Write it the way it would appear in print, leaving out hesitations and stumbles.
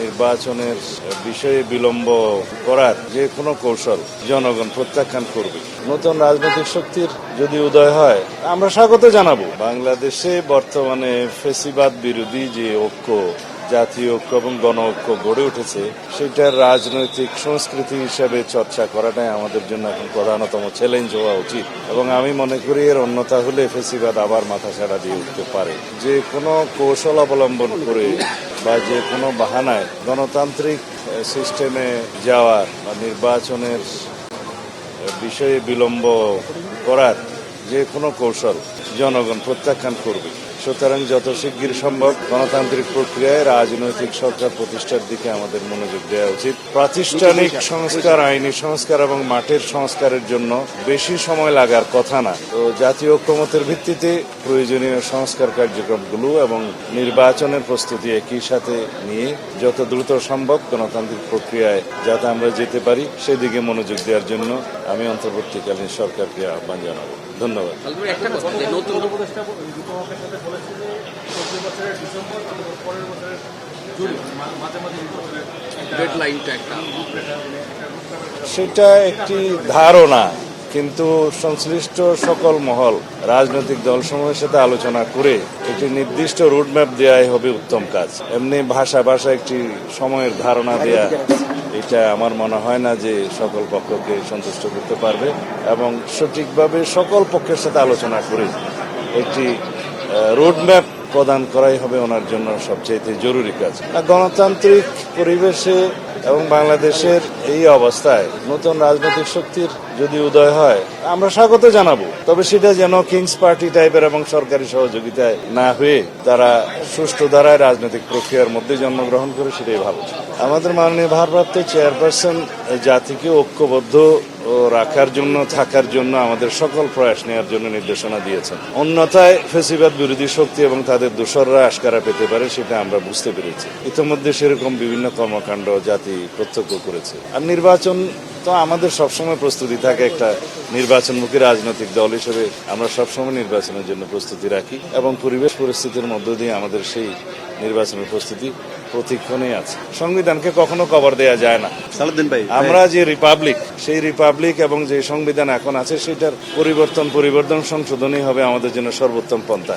নির্বাচনের বিষয়ে বিলম্ব করার যে কোনো কৌশল জনগণ প্রত্যাখ্যান করবে। নতুন রাজনৈতিক শক্তির যদি উদয় হয় আমরা স্বাগত জানাবো। বাংলাদেশে বর্তমানে ফ্যাসিবাদ বিরোধী যে ঐক্য, জাতীয় ঐক্য এবং গণ ঐক্য গড়ে উঠেছে, সেটার রাজনৈতিক সংস্কৃতি হিসেবে চর্চা করাটাই আমাদের জন্য এখন প্রধানতম চ্যালেঞ্জ হওয়া উচিত। এবং আমি মনে করি এর অন্যথা হলে ফ্যাসিবাদ আবার মাথাছাড়া দিয়ে উঠতে পারে। যে কোনো কৌশল অবলম্বন করে বা যে কোনো বাহানায় গণতান্ত্রিক সিস্টেমে যাওয়ার বা নির্বাচনের বিষয়ে বিলম্ব করার যে কোনো কৌশল জনগণ প্রত্যাখ্যান করবে। সুতরাং যত শিগগির সম্ভব গণতান্ত্রিক প্রক্রিয়ায় রাজনৈতিক সরকার প্রতিষ্ঠার দিকে আমাদের মনোযোগ দেওয়া উচিত। প্রাতিষ্ঠানিক সংস্কার, আইনি সংস্কার এবং মাঠের সংস্কারের জন্য বেশি সময় লাগার কথা না। তো জাতীয় ঐক্যমতের ভিত্তিতে প্রয়োজনীয় সংস্কার কার্যক্রমগুলো এবং নির্বাচনের প্রস্তুতি একই সাথে নিয়ে যত দ্রুত সম্ভব গণতান্ত্রিক প্রক্রিয়ায় যাতে আমরা যেতে পারি সেদিকে মনোযোগ দেওয়ার জন্য আমি অন্তর্বর্তীকালীন সরকারকে আহ্বান জানাবো। ধন্যবাদ। সেটা একটি ধারণা, কিন্তু সংশ্লিষ্ট সকল মহল রাজনৈতিক দলসমূহের সাথে আলোচনা করে একটি নির্দিষ্ট রুটম্যাপ দেওয়াই হবে উত্তম কাজ। এমনি ভাষা একটি সময়ের ধারণা দেয়া, এটা আমার মনে হয় না যে সকল পক্ষকে সন্তুষ্ট করতে পারবে। এবং সঠিকভাবে সকল পক্ষের সাথে আলোচনা করে একটি রোডম্যাপ প্রদান করাই হবে ওনার জন্য সবচেয়ে জরুরি কাজ। গণতান্ত্রিক পরিবেশে এবং বাংলাদেশের এই অবস্থায় নতুন রাজনৈতিক শক্তির যদি উদয় হয় আমরা স্বাগত জানাবো। তবে সেটা যেন কিংস পার্টি টাইপের এবং সরকারি সহযোগিতায় না হয়ে তারা সুষ্ঠু ধারায় রাজনৈতিক প্রক্রিয়ার মধ্যে জন্মগ্রহণ করে, সেটাই ভালো। আমাদের মাননীয় ভারপ্রাপ্ত চেয়ারপারসন জাতিকে ঐক্যবদ্ধ রাখার জন্য, থাকার জন্য আমাদের সকল প্রয়াস নেওয়ার জন্য নির্দেশনা দিয়েছেন। অন্যথায় ফ্যাসিবাদ বিরোধী শক্তি এবং তাদের দোসররা আশকারা পেতে পারে, সেটা আমরা বুঝতে পেরেছি। ইতিমধ্যে সেরকম বিভিন্ন কর্মকাণ্ড জাতি প্রত্যক্ষ করেছে। আর নির্বাচন তো আমাদের সবসময় প্রস্তুতি থাকে। একটা নির্বাচনমুখী রাজনৈতিক দল হিসেবে আমরা সবসময় নির্বাচনের জন্য প্রস্তুতি রাখি এবং পরিবেশ পরিস্থিতির মধ্য দিয়ে আমাদের সেই নির্বাচনের প্রস্তুতি প্রতিক্ষণেই আছে। সংবিধানকে কখনো কভার দেয়া যায় না। আমরা যে রিপাবলিক, সেই রিপাবলিক এবং যে সংবিধান এখন আছে সেটার পরিবর্তন সংশোধনই হবে আমাদের জন্য সর্বোত্তম পন্থা।